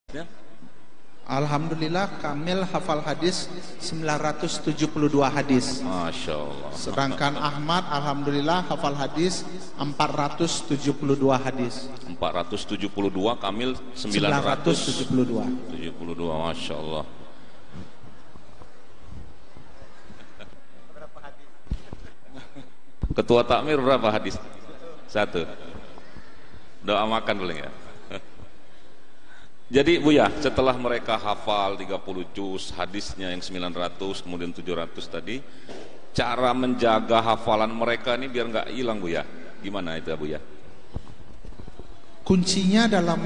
Ya. Alhamdulillah Kamil hafal hadis 972 hadis. Masya Allah. Sedangkan Ahmad alhamdulillah hafal hadis 472 hadis. 472, Kamil 972. 72, Masya Allah. Ketua takmir berapa hadis? 1. Doa makan boleh ya? Jadi Buya, setelah mereka hafal 30 juz, hadisnya yang 900, kemudian 700 tadi, cara menjaga hafalan mereka ini biar nggak hilang Buya, gimana itu Buya? Kuncinya dalam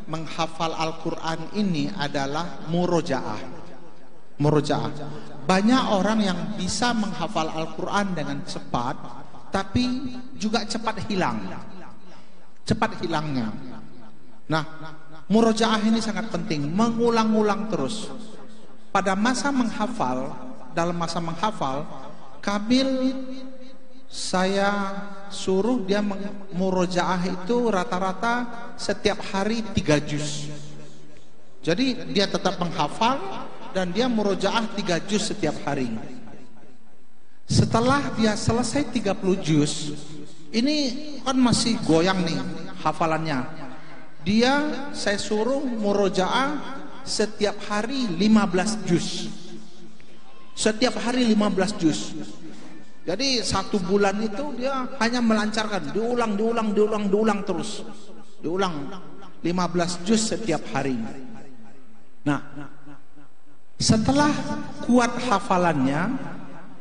menghafal Al-Quran ini adalah murojaah. Murojaah. Banyak orang yang bisa menghafal Al-Quran dengan cepat, tapi juga cepat hilang. Cepat hilangnya. Nah, murojaah ini sangat penting, mengulang-ulang terus. Pada masa menghafal, dalam masa menghafal, Kamil saya suruh dia murojaah itu rata-rata setiap hari 3 juz. Jadi dia tetap menghafal dan dia murojaah 3 juz setiap hari. Setelah dia selesai 30 juz, ini kan masih goyang nih hafalannya. Saya suruh murojaah setiap hari 15 juz. Setiap hari 15 juz. Jadi 1 bulan itu dia hanya melancarkan, diulang terus. Diulang 15 juz setiap hari. Nah, setelah kuat hafalannya,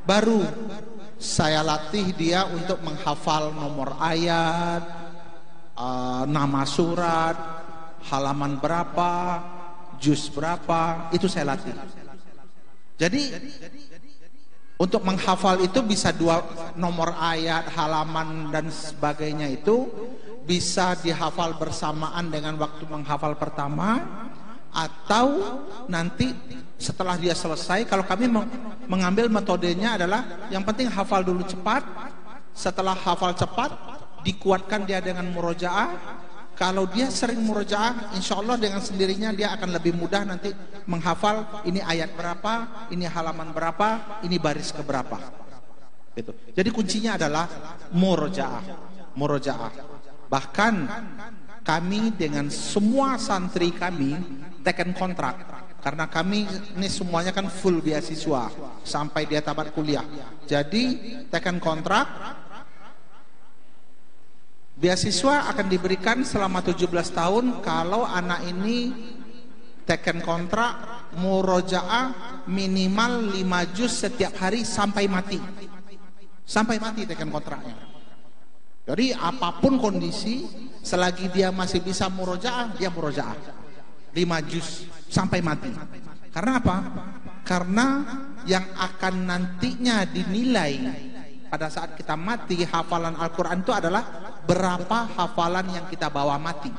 baru saya latih dia untuk menghafal nomor ayat, nama surat, halaman berapa, juz berapa, itu saya latih. Jadi untuk menghafal itu bisa 2 nomor ayat, halaman dan sebagainya, itu bisa dihafal bersamaan dengan waktu menghafal pertama, atau nanti setelah dia selesai. Kalau kami mengambil metodenya adalah yang penting hafal dulu cepat, setelah hafal cepat dikuatkan dia dengan murojaah. Kalau dia sering murojaah, insya Allah dengan sendirinya dia akan lebih mudah nanti menghafal ini ayat berapa, ini halaman berapa, ini baris keberapa. Gitu. Jadi kuncinya adalah murojaah. Murojaah. Bahkan kami dengan semua santri kami teken kontrak, karena kami ini semuanya kan full beasiswa sampai dia tamat kuliah. Jadi teken kontrak, beasiswa akan diberikan selama 17 tahun kalau anak ini teken kontrak murojaah minimal 5 juz setiap hari sampai mati. Sampai mati teken kontraknya. Jadi apapun kondisi, selagi dia masih bisa murojaah, dia murojaah 5 juz sampai mati. Karena apa? Karena yang akan nantinya dinilai pada saat kita mati, hafalan Al-Quran itu adalah berapa hafalan yang kita bawa mati,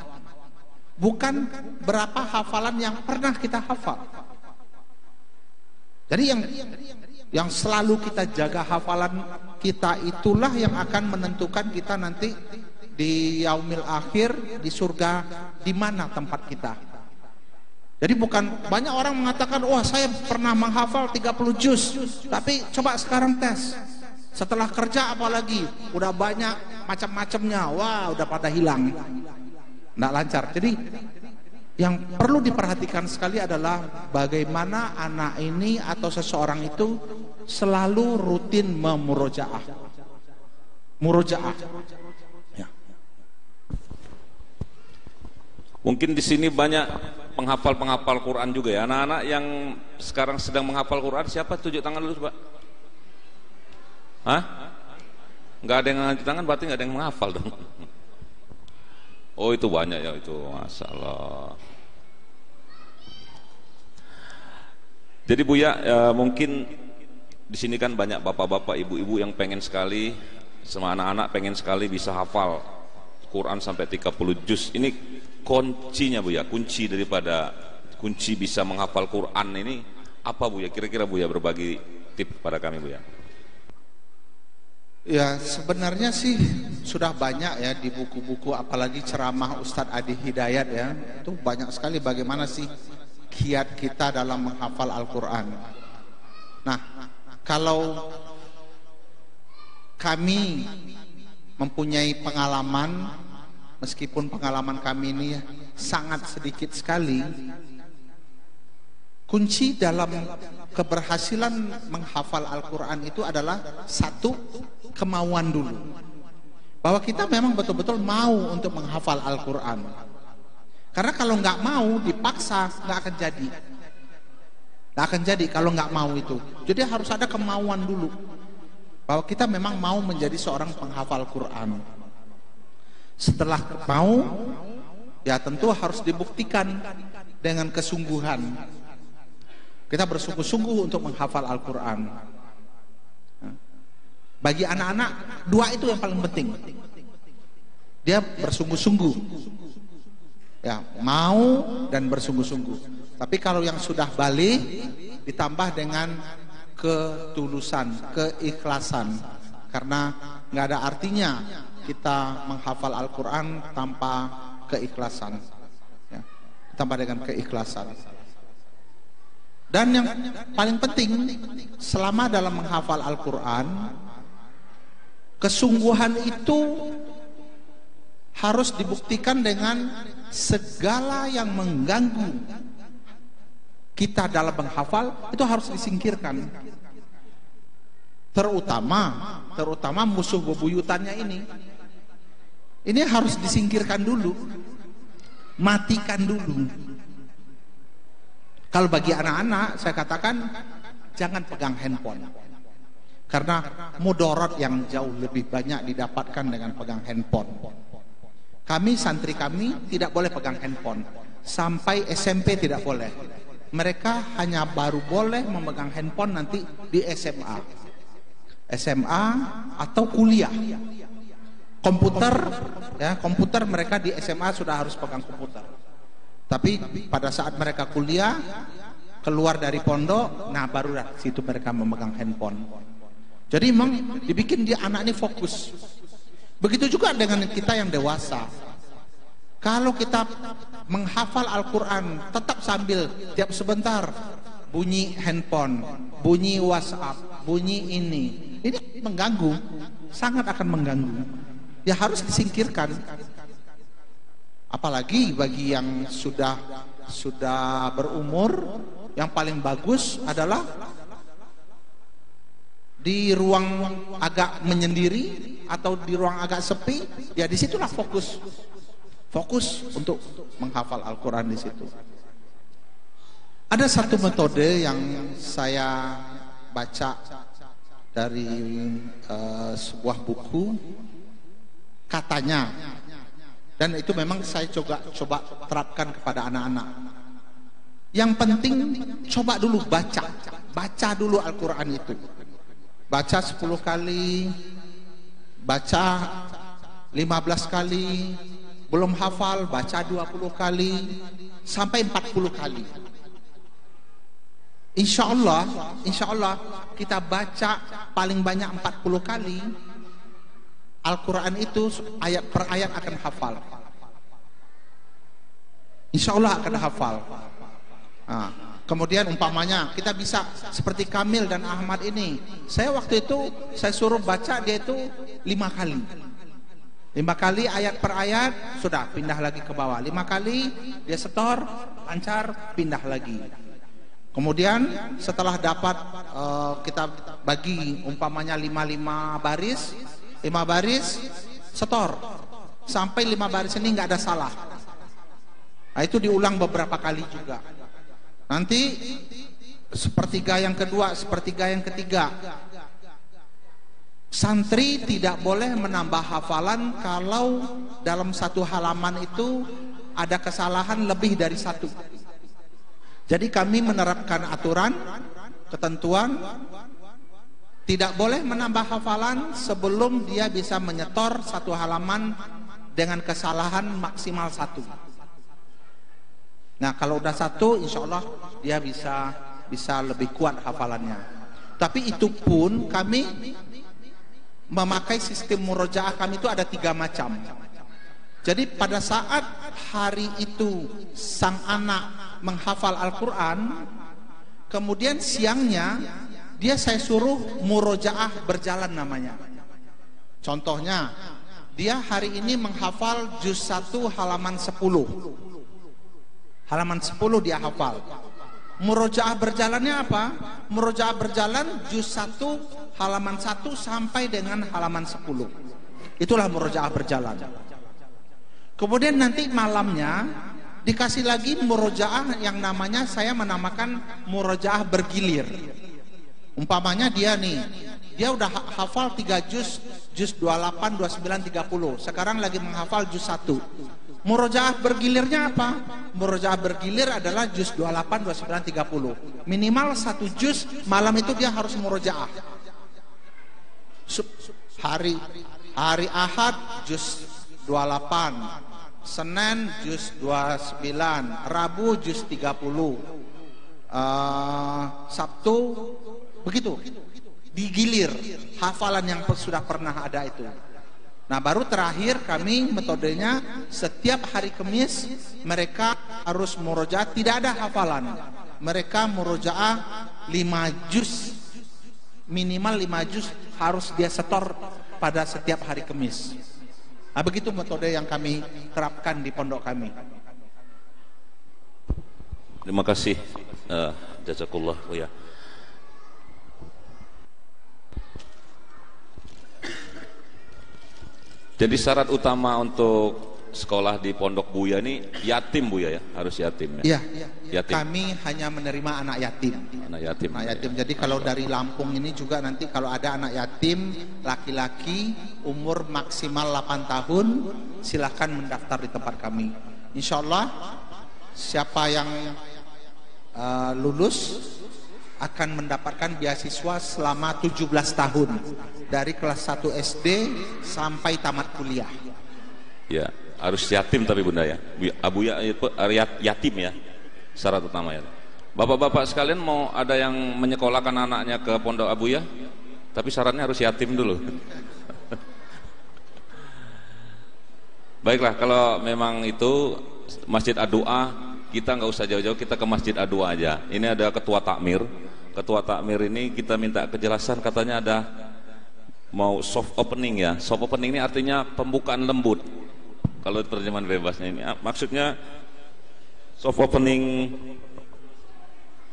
bukan berapa hafalan yang pernah kita hafal. Jadi yang selalu kita jaga hafalan kita itulah yang akan menentukan kita nanti di yaumil akhir, di surga, di mana tempat kita. Jadi bukan, banyak orang mengatakan, wah saya pernah menghafal 30 juz, tapi coba sekarang tes. Setelah kerja apalagi, udah banyak macam-macamnya, wah udah pada hilang, nggak lancar. Jadi yang perlu diperhatikan sekali adalah bagaimana anak ini atau seseorang itu selalu rutin memurojaah. Murojaah. Ya. Mungkin di sini banyak penghafal Quran juga ya. Anak-anak yang sekarang sedang menghafal Quran, siapa? Tunjuk tangan dulu coba. Hah? Nggak ada yang ngangkat tangan, berarti nggak ada yang menghafal dong. Oh itu banyak ya itu, Masya Allah. Jadi Buya, mungkin di sini kan banyak bapak-bapak, ibu-ibu yang pengen sekali, sama anak-anak pengen sekali bisa hafal Quran sampai 30 juz. Ini kuncinya Buya, kunci bisa menghafal Quran ini apa Buya? Kira-kira Buya berbagi tip pada kami Buya. Ya sebenarnya sih sudah banyak ya di buku-buku, apalagi ceramah Ustadz Adi Hidayat ya, itu banyak sekali bagaimana sih kiat kita dalam menghafal Al-Quran. Nah, kalau kami mempunyai pengalaman, meskipun pengalaman kami ini sangat sedikit sekali, kunci dalam keberhasilan menghafal Al-Quran itu adalah satu, kemauan dulu. Bahwa kita memang betul-betul mau untuk menghafal Al-Quran. Karena kalau nggak mau, dipaksa, nggak akan jadi. Nggak akan jadi kalau nggak mau itu. Jadi harus ada kemauan dulu. Bahwa kita memang mau menjadi seorang penghafal Quran. Setelah mau, ya tentu harus dibuktikan dengan kesungguhan. Kita bersungguh-sungguh untuk menghafal Al-Quran. Bagi anak-anak, dua itu yang paling penting. Dia bersungguh-sungguh. Ya, mau dan bersungguh-sungguh. Tapi kalau yang sudah balik, ditambah dengan ketulusan, keikhlasan. Karena nggak ada artinya kita menghafal Al-Quran tanpa keikhlasan. Ya, ditambah dengan keikhlasan. Dan yang paling penting, selama dalam menghafal Al-Quran, kesungguhan itu harus dibuktikan dengan segala yang mengganggu kita dalam menghafal, itu harus disingkirkan. Terutama musuh bebuyutannya ini. Ini harus disingkirkan dulu. Matikan dulu. Kalau bagi anak-anak, saya katakan jangan pegang handphone. Karena mudarat yang jauh lebih banyak didapatkan dengan pegang handphone. Kami, santri kami tidak boleh pegang handphone. Sampai SMP tidak boleh. Mereka hanya baru boleh memegang handphone nanti di SMA. SMA atau kuliah. Komputer, ya, komputer mereka di SMA sudah harus pegang komputer. Tapi pada saat mereka kuliah, keluar dari pondok, nah barulah situ mereka memegang handphone. Jadi memang dibikin dia anak ini fokus. Begitu juga dengan kita yang dewasa. Kalau kita menghafal Al-Quran, tetap sambil tiap sebentar bunyi handphone, bunyi WhatsApp, bunyi ini mengganggu, sangat akan mengganggu. Ya harus disingkirkan. Apalagi bagi yang sudah berumur, yang paling bagus adalah di ruang agak menyendiri atau di ruang agak sepi, ya disitulah fokus untuk menghafal Al-Quran di situ. Ada satu metode yang saya baca dari sebuah buku, katanya, dan itu memang saya coba terapkan kepada anak-anak. Yang penting coba dulu baca dulu Al-Quran itu. Baca 10 kali, baca 15 kali, belum hafal, baca 20 kali, sampai 40 kali. Insya Allah kita baca paling banyak 40 kali, Al-Quran itu ayat per ayat akan hafal. Insya Allah akan hafal. Nah, kemudian umpamanya kita bisa seperti Kamil dan Ahmad ini. Saya waktu itu saya suruh baca dia itu 5 kali. 5 kali ayat per ayat, sudah pindah lagi ke bawah. 5 kali dia setor, lancar, pindah lagi. Kemudian setelah dapat kita bagi umpamanya 5 baris, setor sampai 5 baris ini nggak ada salah. Nah, itu diulang beberapa kali juga. Nanti sepertiga yang kedua, sepertiga yang ketiga. Santri tidak boleh menambah hafalan kalau dalam satu halaman itu ada kesalahan lebih dari 1. Jadi kami menerapkan aturan, ketentuan, tidak boleh menambah hafalan sebelum dia bisa menyetor satu halaman dengan kesalahan maksimal 1. Nah, kalau udah 1, insya Allah dia bisa lebih kuat hafalannya. Tapi itu pun kami memakai sistem murojaah kami itu ada 3 macam. Jadi pada saat hari itu sang anak menghafal Al-Quran, kemudian siangnya dia saya suruh murojaah berjalan namanya. Contohnya, dia hari ini menghafal juz 1 halaman 10. Halaman 10 dia hafal. Murojaah berjalannya apa? Murojaah berjalan juz 1 halaman 1 sampai dengan halaman 10. Itulah murojaah berjalan. Kemudian nanti malamnya dikasih lagi murojaah yang namanya saya menamakan murojaah bergilir. Umpamanya dia udah hafal 3 juz 28, 29, 30. Sekarang lagi menghafal juz 1. Murojaah bergilirnya apa? Murojaah bergilir adalah juz 28, 29, 30. Minimal 1 juz malam itu dia harus murojaah. Hari Ahad juz 28, Senin juz 29, Rabu juz 30, Sabtu begitu. Digilir hafalan yang sudah pernah ada itu. Nah, baru terakhir kami metodenya setiap hari Kamis mereka harus murojaah, tidak ada hafalan. Mereka murojaah 5 juz, minimal 5 juz harus dia setor pada setiap hari Kamis. Nah, begitu metode yang kami terapkan di pondok kami. Terima kasih, jazakallah ya. Jadi syarat utama untuk sekolah di Pondok Buya ini yatim Buya ya, harus yatim ya. Iya, yatim. Kami hanya menerima anak yatim. Anak yatim. Anak yatim. Jadi kalau dari Lampung ini juga nanti kalau ada anak yatim laki-laki umur maksimal 8 tahun silahkan mendaftar di tempat kami. Insya Allah siapa yang lulus akan mendapatkan beasiswa selama 17 tahun dari kelas 1 SD sampai tamat kuliah. Ya, harus yatim tapi Bunda ya. Abuya yatim ya. Syarat utama ya. Bapak-bapak sekalian mau ada yang menyekolahkan anaknya ke Pondok Abuya, tapi syaratnya harus yatim dulu. Baiklah, kalau memang itu Masjid Ad-Du'a, kita nggak usah jauh-jauh, kita ke Masjid Ad-Du'a aja. Ini ada ketua takmir. Ketua takmir ini kita minta kejelasan, katanya ada mau soft opening ya. Soft opening ini artinya pembukaan lembut. Kalau terjemahan bebasnya ini maksudnya soft opening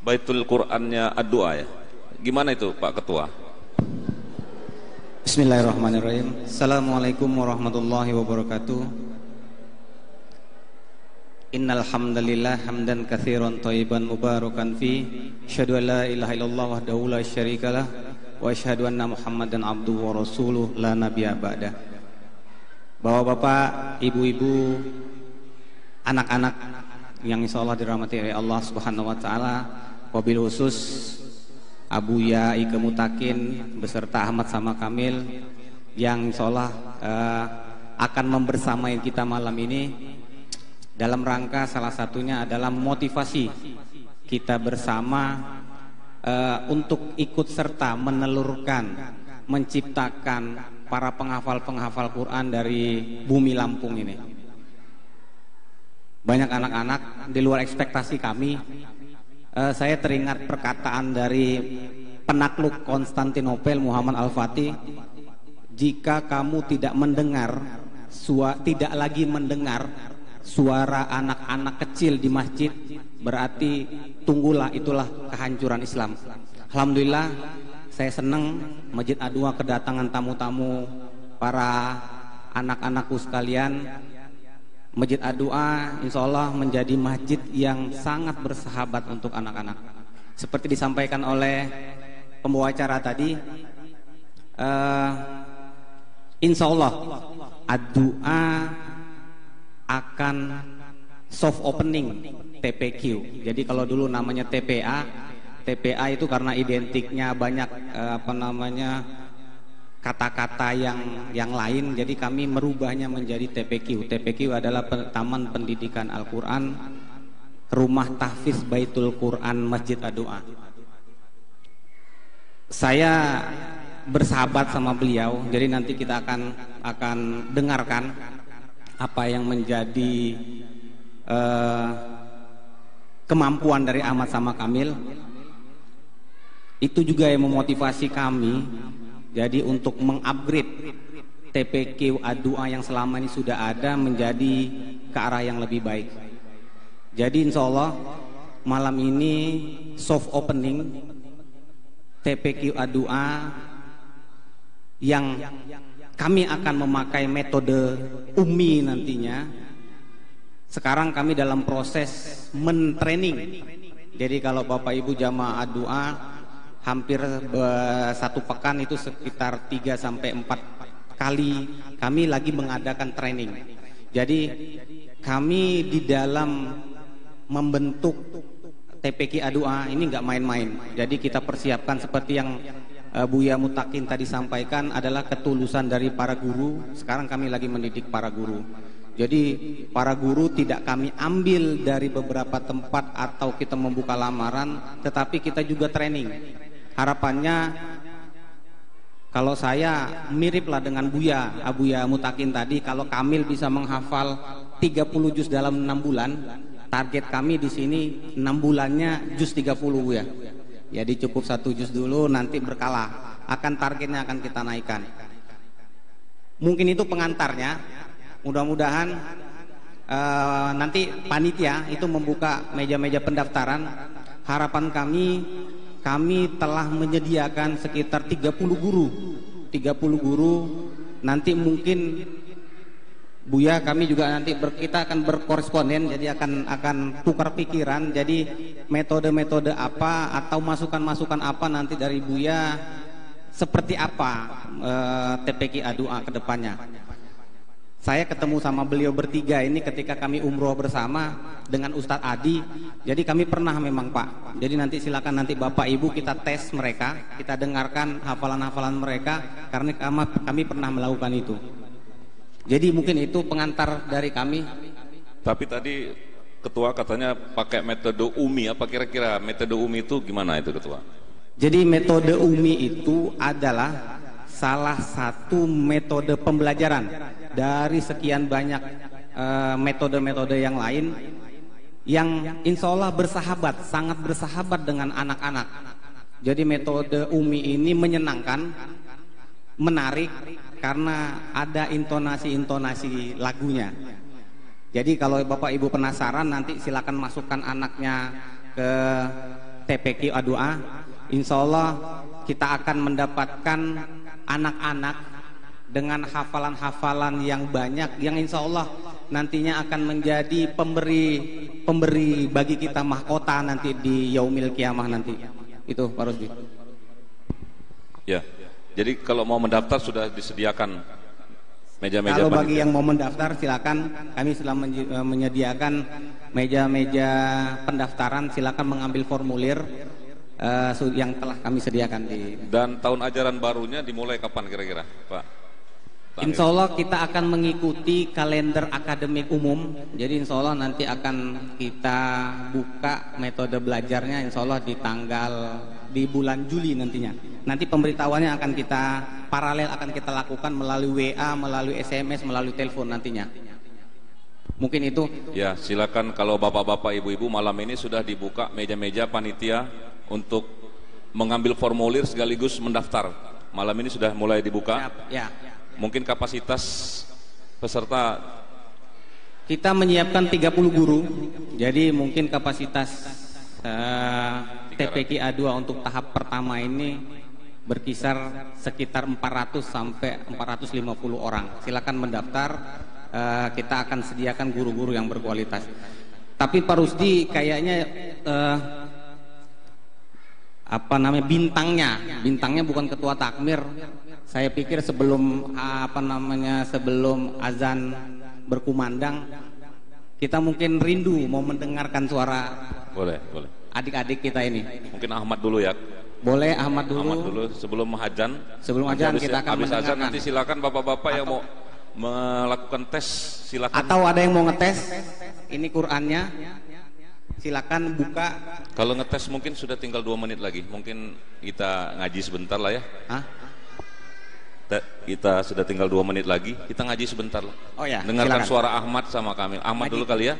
Baitul Qur'annya Ad-Du'a ya. Gimana itu Pak Ketua? Bismillahirrahmanirrahim. Assalamualaikum warahmatullahi wabarakatuh. Innal hamdalillah hamdan katsiran thayyiban mubarakan fi, asyhadu an la ilaha illallah wahdahu la syarikalah wa asyhadu anna Muhammadan abduhu wa rasuluh la nabiyya ba'dah. Bapak-bapak, ibu-ibu, anak-anak yang insyaallah dirahmati oleh Allah Subhanahu wa taala, wabil khusus Abuya Ike Mutakin beserta Ahmad Sama Kamil yang insyaallah akan membersamai kita malam ini dalam rangka salah satunya adalah memotivasi kita bersama untuk ikut serta menelurkan, menciptakan para penghafal-penghafal Quran dari bumi Lampung ini. Banyak anak-anak di luar ekspektasi kami. Saya teringat perkataan dari penakluk Konstantinopel Muhammad Al-Fatih, jika kamu tidak lagi mendengar suara anak-anak kecil di masjid, berarti tunggulah, itulah kehancuran Islam. Alhamdulillah, saya senang Masjid Ad-Du'a kedatangan tamu-tamu para anak-anakku sekalian. Masjid Ad-Du'a insya Allah menjadi masjid yang sangat bersahabat untuk anak-anak. Seperti disampaikan oleh pembawa acara tadi, insya Allah Ad-Du'a akan soft opening TPQ. Jadi kalau dulu namanya TPA itu karena identiknya banyak kata-kata yang lain, jadi kami merubahnya menjadi TPQ. TPQ adalah Taman Pendidikan Al-Quran Rumah Tahfiz Baitul Quran Masjid Ad-Du'a. Saya bersahabat sama beliau. Jadi nanti kita akan dengarkan apa yang menjadi kemampuan dari Ahmad sama Kamil. Itu juga yang memotivasi kami jadi untuk mengupgrade TPQ A2A yang selama ini sudah ada menjadi ke arah yang lebih baik. Jadi insya Allah malam ini soft opening TPQ A2A yang kami akan memakai metode UMI nantinya. Sekarang kami dalam proses mentraining. Jadi kalau Bapak Ibu jamaah A2A hampir 1 pekan itu sekitar 3 sampai 4 kali kami lagi mengadakan training. Jadi kami di dalam membentuk TPQ A2A ini nggak main-main. Jadi kita persiapkan seperti yang Buya Mutakin tadi sampaikan adalah ketulusan dari para guru. Sekarang kami lagi mendidik para guru. Jadi para guru tidak kami ambil dari beberapa tempat atau kita membuka lamaran, tetapi kita juga training. Harapannya kalau saya miriplah dengan Buya Mutakin tadi, kalau Kamil bisa menghafal 30 juz dalam 6 bulan, target kami di sini 6 bulannya juz 30 Buya. Jadi cukup 1 juz dulu, nanti berkala akan targetnya akan kita naikkan. Mungkin itu pengantarnya. Mudah-mudahan nanti panitia itu membuka meja-meja pendaftaran. Harapan kami telah menyediakan sekitar 30 guru. Nanti mungkin Buya kami juga nanti kita akan berkoresponden, jadi akan tukar pikiran. Jadi metode-metode apa atau masukan-masukan apa nanti dari Buya, seperti apa TPQ A2A ke depannya. Saya ketemu sama beliau bertiga ini ketika kami umroh bersama dengan Ustadz Adi. Jadi kami pernah memang Pak. Jadi nanti silakan nanti Bapak Ibu kita tes mereka, kita dengarkan hafalan-hafalan mereka karena kami pernah melakukan itu. Jadi mungkin itu pengantar dari kami. Tapi tadi Ketua katanya pakai metode UMI. Apa kira-kira metode UMI itu gimana itu Ketua? Jadi metode UMI itu adalah salah satu metode pembelajaran dari sekian banyak metode-metode yang lain yang insya Allah bersahabat, sangat bersahabat dengan anak-anak. Jadi metode UMI ini menyenangkan, menarik karena ada intonasi-intonasi lagunya. Jadi kalau Bapak Ibu penasaran nanti silakan masukkan anaknya ke TPQ A2A. Insya Allah kita akan mendapatkan anak-anak dengan hafalan-hafalan yang banyak yang insya Allah nantinya akan menjadi pemberi bagi kita mahkota nanti di yaumil kiamah nanti. Itu Pak Rusdi. Ya, jadi kalau mau mendaftar sudah disediakan meja-meja. Kalau bagi yang mau mendaftar silakan, kami sudah menyediakan meja-meja pendaftaran, silakan mengambil formulir yang telah kami sediakan di. Dan tahun ajaran barunya dimulai kapan kira-kira, Pak? Insya Allah kita akan mengikuti kalender akademik umum. Jadi insya Allah nanti akan kita buka metode belajarnya insya Allah di bulan Juli nantinya. Nanti pemberitahuannya akan kita paralel akan kita lakukan melalui WA, melalui SMS, melalui telepon nantinya. Mungkin itu. Ya, silakan kalau bapak-bapak, ibu-ibu malam ini sudah dibuka meja-meja panitia untuk mengambil formulir sekaligus mendaftar. Malam ini sudah mulai dibuka. Ya. Mungkin kapasitas peserta kita menyiapkan 30 guru. Jadi mungkin kapasitas TPQ A2 untuk tahap pertama ini berkisar sekitar 400 sampai 450 orang. Silakan mendaftar, kita akan sediakan guru-guru yang berkualitas. Tapi Pak Rusdi kayaknya bintangnya bukan ketua takmir. Saya pikir sebelum sebelum azan berkumandang kita mungkin rindu mau mendengarkan suara adik-adik kita ini. Mungkin Ahmad dulu ya. Boleh Ahmad dulu sebelum azan. Sebelum azan kita akan mendengarkan. Azan nanti silakan bapak-bapak yang mau melakukan tes silakan. Atau ada yang mau ngetes ini Qur'annya. Silakan buka. Kalau ngetes mungkin sudah tinggal 2 menit lagi. Mungkin kita ngaji sebentar lah ya. Kita sudah tinggal 2 menit lagi, kita ngaji sebentar lah. Oh ya, dengarkan silakan. suara Ahmad sama Kamil. Ahmad Ngaji. dulu kali ya.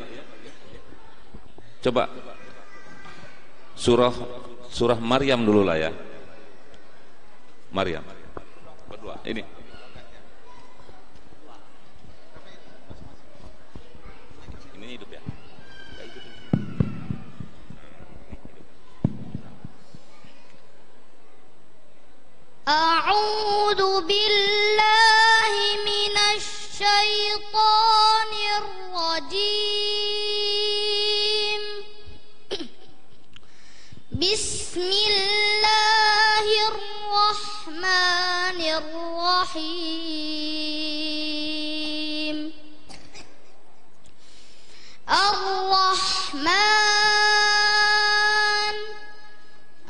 Coba surah Maryam dulu lah ya. Maryam. Berdua. Ini. Ini hidup ya. أعوذ بالله من الشيطان الرجيم بسم الله الرحمن الرحيم الرحمن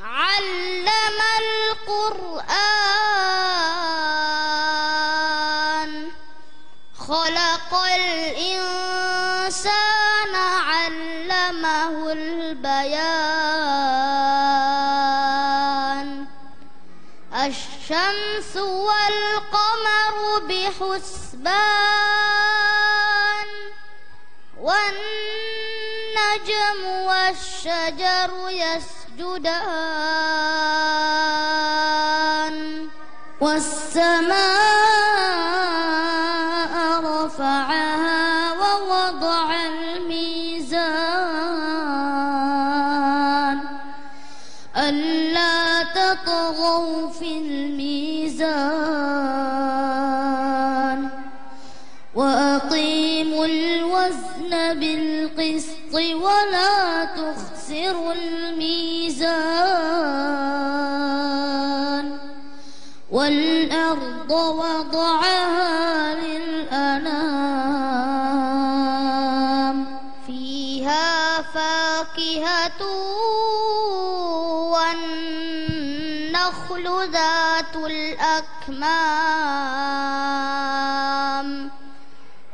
علم القرآن خلق الإنسان علمه البيان الشمس والقمر بحسبان والنجم والشجر يسجدان والسماء رفعها ووضع الميزان ألا تطغوا في الميزان وأقيموا الوزن بالقسط ولا تخسروا الميزان والأرض وضعها للأنام فيها فاكهة والنخل ذات الأكمام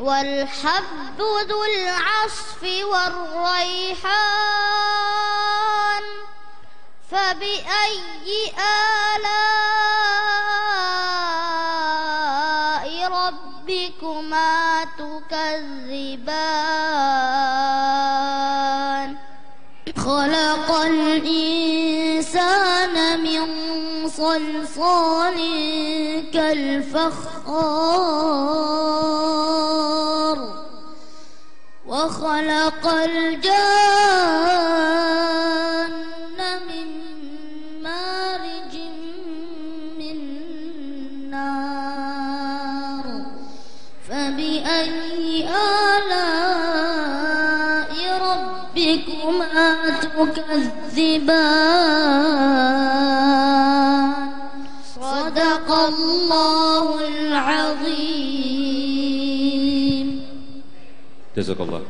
والحب ذو العصف والريحان فبأي آلاء ربكما تكذبان خلق الإنسان من صلصال كالفخار وخلق الجان من مارج من نار فبأي آلاء ربكما تكذبان صدق الله العظيم. Jazakallah.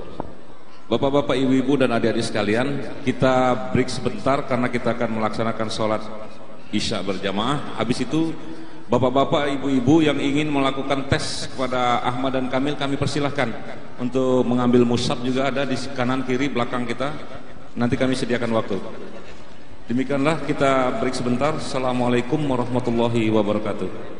Bapak-bapak, ibu-ibu dan adik-adik sekalian, kita break sebentar karena kita akan melaksanakan sholat Isya berjamaah. Habis itu bapak-bapak, ibu-ibu yang ingin melakukan tes kepada Ahmad dan Kamil, kami persilahkan untuk mengambil mushaf, juga ada di kanan kiri belakang kita. Nanti kami sediakan waktu. Demikianlah, kita break sebentar. Assalamualaikum warahmatullahi wabarakatuh.